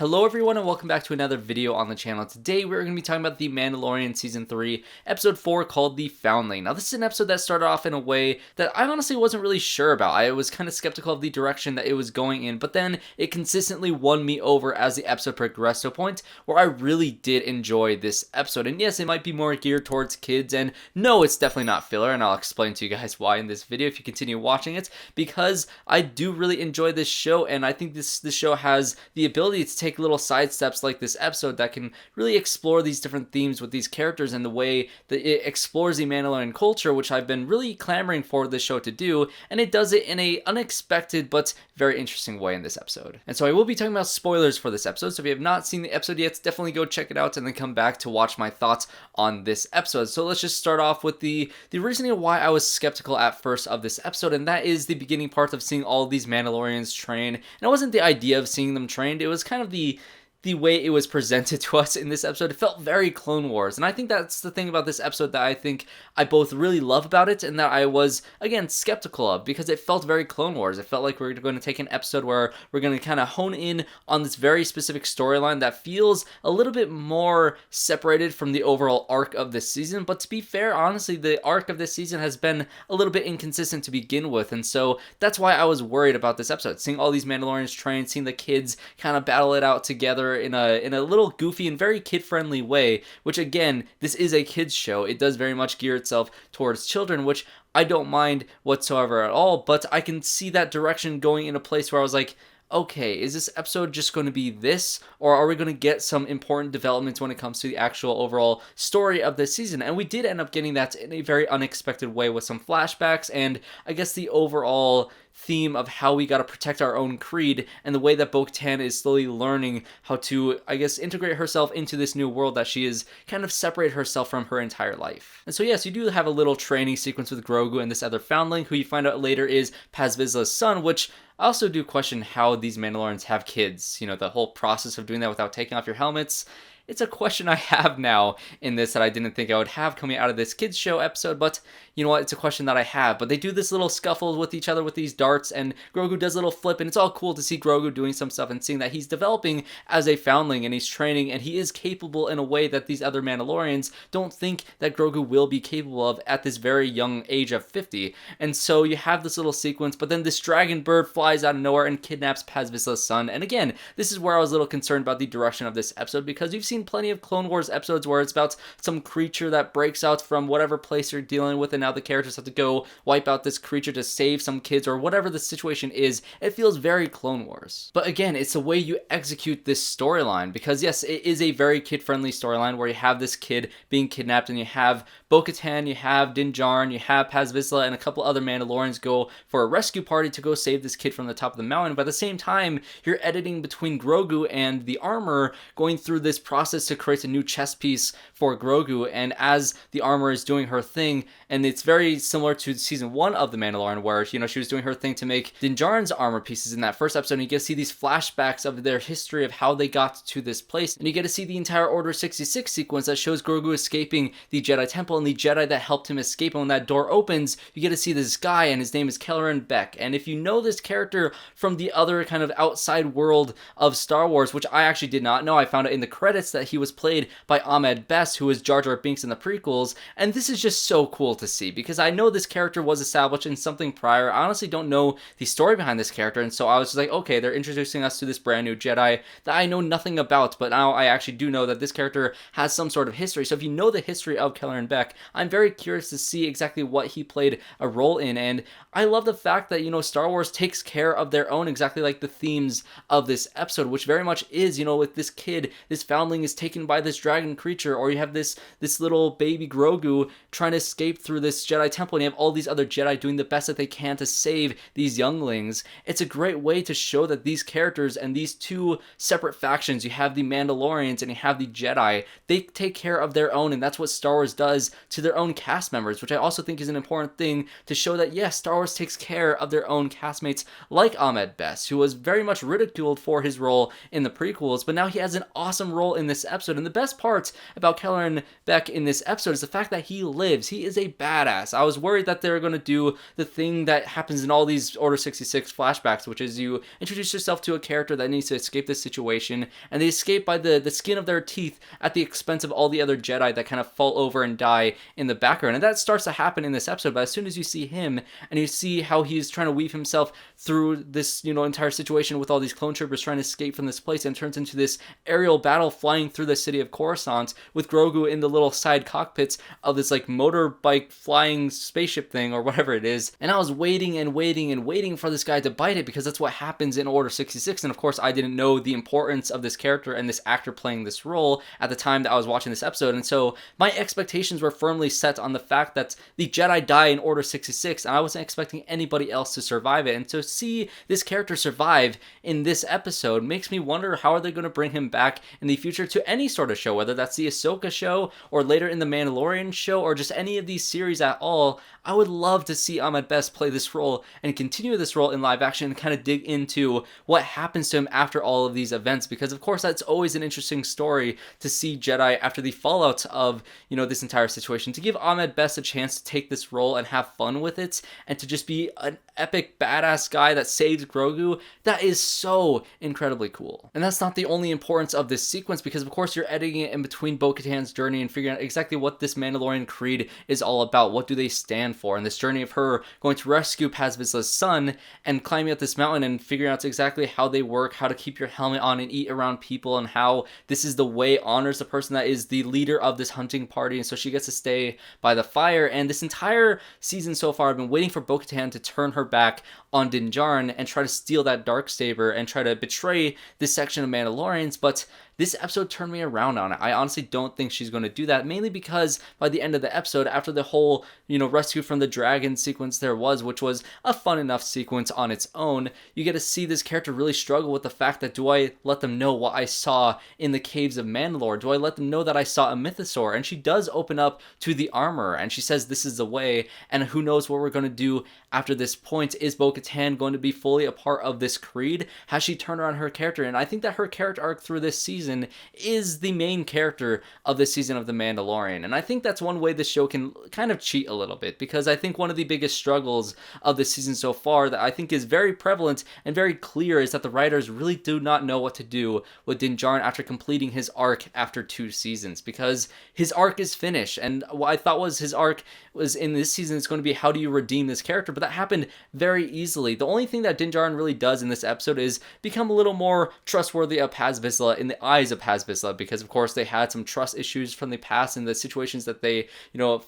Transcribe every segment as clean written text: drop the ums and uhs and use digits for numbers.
Hello everyone and welcome back to another video on the channel. Today we're going to be talking about The Mandalorian Season 3, Episode 4 called The Foundling. Now this is an episode that started off in a way that I honestly wasn't really sure about. I was kind of skeptical of the direction that it was going in, but then it consistently won me over as the episode progressed to a point where I really did enjoy this episode. And yes, it might be more geared towards kids, and no, it's definitely not filler, and I'll explain to you guys why in this video if you continue watching it, because I do really enjoy this show, and I think this show has the ability to take little side steps like this episode that can really explore these different themes with these characters and the way that it explores the Mandalorian culture, which I've been really clamoring for this show to do, and it does it in a unexpected but very interesting way in this episode. And so I will be talking about spoilers for this episode, so if you have not seen the episode yet, definitely go check it out and then come back to watch my thoughts on this episode. So let's just start off with the reasoning why I was skeptical at first of this episode, and that is the beginning part of seeing all of these Mandalorians train. And it wasn't the idea of seeing them trained, it was kind of the way it was presented to us in this episode. It felt very Clone Wars, and I think that's the thing about this episode that I think I both really love about it and that I was, again, skeptical of, because it felt very Clone Wars. It felt like we're going to take an episode where we're going to kind of hone in on this very specific storyline that feels a little bit more separated from the overall arc of this season, but to be fair, honestly, the arc of this season has been a little bit inconsistent to begin with, and so that's why I was worried about this episode. Seeing all these Mandalorians train, seeing the kids kind of battle it out together in a little goofy and very kid-friendly way, which again, this is a kids show. It does very much gear itself towards children, which I don't mind whatsoever at all, but I can see that direction going in a place where I was like, okay, is this episode just going to be this, or are we going to get some important developments when it comes to the actual overall story of this season? And we did end up getting that in a very unexpected way with some flashbacks, and I guess the overall theme of how we got to protect our own creed and the way that BO-KATAN is slowly learning how to, I guess, integrate herself into this new world that she is kind of separated herself from her entire life. And so yes, you do have a little training sequence with Grogu and this other Foundling, who you find out later is VIZSLA's son, which I also do question how these Mandalorians have kids. You know, the whole process of doing that without taking off your helmets. It's a question I have now in this that I didn't think I would have coming out of this kids show episode, but you know what, it's a question that I have. But they do this little scuffle with each other with these darts, and Grogu does a little flip, and it's all cool to see Grogu doing some stuff and seeing that he's developing as a Foundling, and he's training, and he is capable in a way that these other Mandalorians don't think that Grogu will be capable of at this very young age of 50. And so you have this little sequence, but then this dragon bird flies out of nowhere and kidnaps VIZSLA's son. And again, this is where I was a little concerned about the direction of this episode, because you've seen plenty of Clone Wars episodes where it's about some creature that breaks out from whatever place you're dealing with, and now the characters have to go wipe out this creature to save some kids or whatever the situation is. It feels very Clone Wars. But again, it's the way you execute this storyline, because yes, it is a very kid-friendly storyline where you have this kid being kidnapped, and you have Bo-Katan, you have Din Djarin, you have VIZSLA, and a couple other Mandalorians go for a rescue party to go save this kid from the top of the mountain. But at the same time, you're editing between Grogu and the armor, going through this process to create a new chess piece for Grogu, and as the armor is doing her thing, and it's very similar to season 1 of The Mandalorian, where, you know, she was doing her thing to make Din Djarin's armor pieces in that first episode, and you get to see these flashbacks of their history of how they got to this place, and you get to see the entire Order 66 sequence that shows Grogu escaping the Jedi Temple, and the Jedi that helped him escape, and when that door opens, you get to see this guy, and his name is Kelleran Beck, and if you know this character from the other kind of outside world of Star Wars, which I actually did not know, I found out in the credits that he was played by Ahmed, who was Jar Jar Binks in the prequels, and this is just so cool to see, because I know this character was established in something prior. I honestly don't know the story behind this character, and so I was just like, okay, they're introducing us to this brand new Jedi that I know nothing about, but now I actually do know that this character has some sort of history. So if you know the history of Kelleran Beck, I'm very curious to see exactly what he played a role in, and I love the fact that, you know, Star Wars takes care of their own, exactly like the themes of this episode, which very much is, you know, with this kid, this Foundling is taken by this dragon creature, or you have this little baby Grogu trying to escape through this Jedi temple, and you have all these other Jedi doing the best that they can to save these younglings. It's a great way to show that these characters and these two separate factions, you have the Mandalorians and you have the Jedi, they take care of their own, and that's what Star Wars does to their own cast members, which I also think is an important thing to show that, yes, Star Wars takes care of their own castmates, like Ahmed Best, who was very much ridiculed for his role in the prequels, but now he has an awesome role in this episode. And the best part about Kelleran Beck in this episode is the fact that he lives. He is a badass. I was worried that they were going to do the thing that happens in all these Order 66 flashbacks, which is you introduce yourself to a character that needs to escape this situation, and they escape by the skin of their teeth at the expense of all the other Jedi that kind of fall over and die in the background. And that starts to happen in this episode, but as soon as you see him and you see how he's trying to weave himself through this, entire situation with all these clone troopers trying to escape from this place, and turns into this aerial battle flying through the city of Coruscant with Grogu in the little side cockpits of this like motorbike flying spaceship thing or whatever it is. And I was waiting and waiting and waiting for this guy to bite it, because that's what happens in Order 66. And of course I didn't know the importance of this character and this actor playing this role at the time that I was watching this episode, and so my expectations were firmly set on the fact that the Jedi die in Order 66, and I wasn't expecting anybody else to survive it. And to see this character survive in this episode makes me wonder, how are they going to bring him back in the future to any sort of show, whether that's the Ahsoka show or later in the Mandalorian show or just any of these series at all. I would love to see Ahmed Best play this role and continue this role in live action and kind of dig into what happens to him after all of these events, because of course that's always an interesting story to see Jedi after the fallout of, this entire situation. To give Ahmed Best a chance to take this role and have fun with it and to just be an epic badass guy that saves Grogu, that is so incredibly cool. And that's not the only importance of this sequence, because of course you're editing it in between Bo-Katan's journey and figuring out exactly what this Mandalorian creed is all about. What do they stand for? And this journey of her going to rescue Paz Vizsla's son and climbing up this mountain and figuring out exactly how they work, how to keep your helmet on and eat around people, and how this is the way honors the person that is the leader of this hunting party. And so she gets to stay by the fire. And this entire season so far, I've been waiting for Bo-Katan to turn her back on Din Djarin and try to steal that Darksaber and try to betray this section of Mandalorians, but this episode turned me around on it. I honestly don't think she's going to do that, mainly because by the end of the episode, after the whole, rescue from the dragon sequence there was, which was a fun enough sequence on its own, you get to see this character really struggle with the fact that, do I let them know what I saw in the caves of Mandalore? Do I let them know that I saw a mythosaur? And she does open up to the armor, and she says this is the way, and who knows what we're going to do after this point. Is Bo-Katan going to be fully a part of this creed? Has she turned around her character? And I think that her character arc through this season is the main character of this season of The Mandalorian. And I think that's one way the show can kind of cheat a little bit, because I think one of the biggest struggles of this season so far that I think is very prevalent and very clear is that the writers really do not know what to do with Din Djarin after completing his arc after 2 seasons, because his arc is finished, and what I thought was his arc was in this season it's going to be how do you redeem this character, but that happened very easily. The only thing that Din Djarin really does in this episode is become a little more trustworthy of Paz Vizsla in the eyes of Paz Vizsla, because of course they had some trust issues from the past and the situations that they,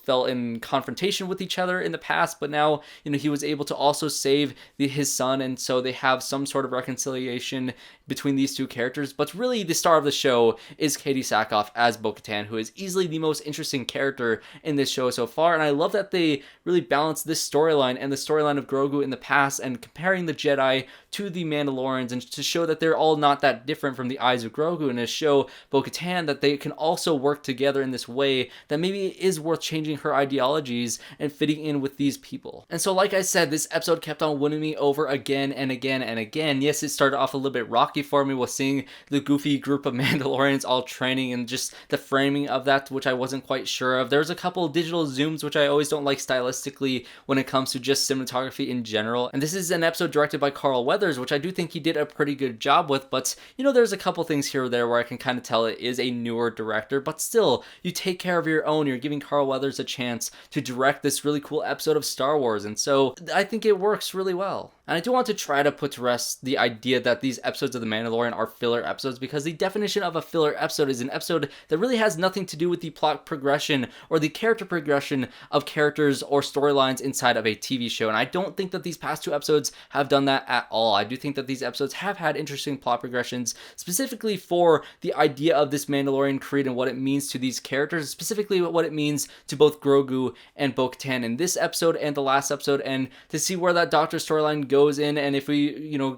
fell in confrontation with each other in the past, but now, he was able to also save his son, and so they have some sort of reconciliation between these two characters. But really the star of the show is Katee Sackhoff as Bo-Katan, who is easily the most interesting character in this show so far, and I love that they really balance this storyline and the storyline of Grogu in the past and comparing the Jedi to the Mandalorians, and to show that they're all not that different from the eyes of Grogu, and to show Bo-Katan that they can also work together in this way that maybe it is worth changing her ideologies and fitting in with these people. And so like I said, this episode kept on winning me over again and again and again. Yes, it started off a little bit rocky for me with seeing the goofy group of Mandalorians all training and just the framing of that, which I wasn't quite sure of. There's a couple digital zooms, which I always don't like stylistically when it comes to just cinematography in general. And this is an episode directed by Carl Weathers, which I do think he did a pretty good job with, but there's a couple things here or there where I can kind of tell it is a newer director, but still, you take care of your own. You're giving Carl Weathers a chance to direct this really cool episode of Star Wars, and so I think it works really well. And I do want to try to put to rest the idea that these episodes of The Mandalorian are filler episodes, because the definition of a filler episode is an episode that really has nothing to do with the plot progression or the character progression of characters or storylines inside of a TV show. And I don't think that these past 2 episodes have done that at all. I do think that these episodes have had interesting plot progressions, specifically for the idea of this Mandalorian creed and what it means to these characters, specifically what it means to both Grogu and Bo-Katan in this episode and the last episode, and to see where that Doctor storyline goes in, and if we,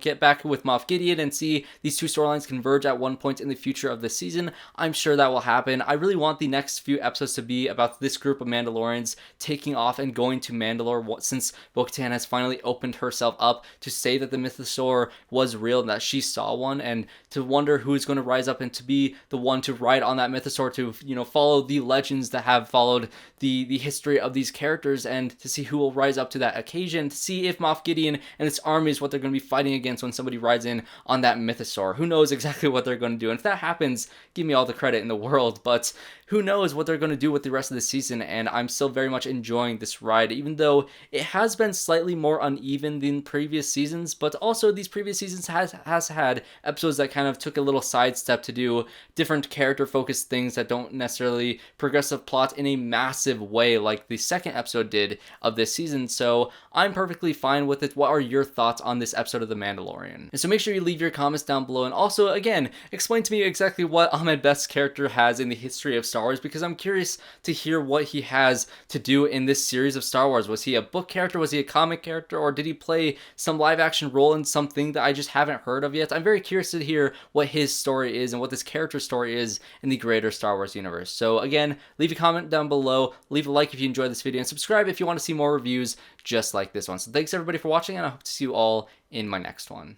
get back with Moff Gideon and see these two storylines converge at one point in the future of the season, I'm sure that will happen. I really want the next few episodes to be about this group of Mandalorians taking off and going to Mandalore, since BO-KATAN has finally opened herself up to say that the mythosaur was real and that she saw one, and to wonder who is going to rise up and to be the one to ride on that mythosaur, to follow the legends that have followed the history of these characters, and to see who will rise up to that occasion, to see if Moff Gideon and its army is what they're going to be fighting against when somebody rides in on that mythosaur. Who knows exactly what they're going to do, and if that happens, give me all the credit in the world, but who knows what they're going to do with the rest of the season, and I'm still very much enjoying this ride, even though it has been slightly more uneven than previous seasons, but also these previous seasons has had episodes that kind of took a little sidestep to do different character-focused things that don't necessarily progress the plot in a massive way like the second episode did of this season, so I'm perfectly fine with it. What are your thoughts on this episode of The Mandalorian? And so make sure you leave your comments down below, and also, again, explain to me exactly what Ahmed Best's character has in the history of Star Wars, because I'm curious to hear what he has to do in this series of Star Wars. Was he a book character? Was he a comic character? Or did he play some live action role in something that I just haven't heard of yet? I'm very curious to hear what his story is and what this character's story is in the greater Star Wars universe. So again, leave a comment down below, leave a like if you enjoyed this video, and subscribe if you want to see more reviews just like this one. So thanks everybody for watching, and I hope to see you all in my next one.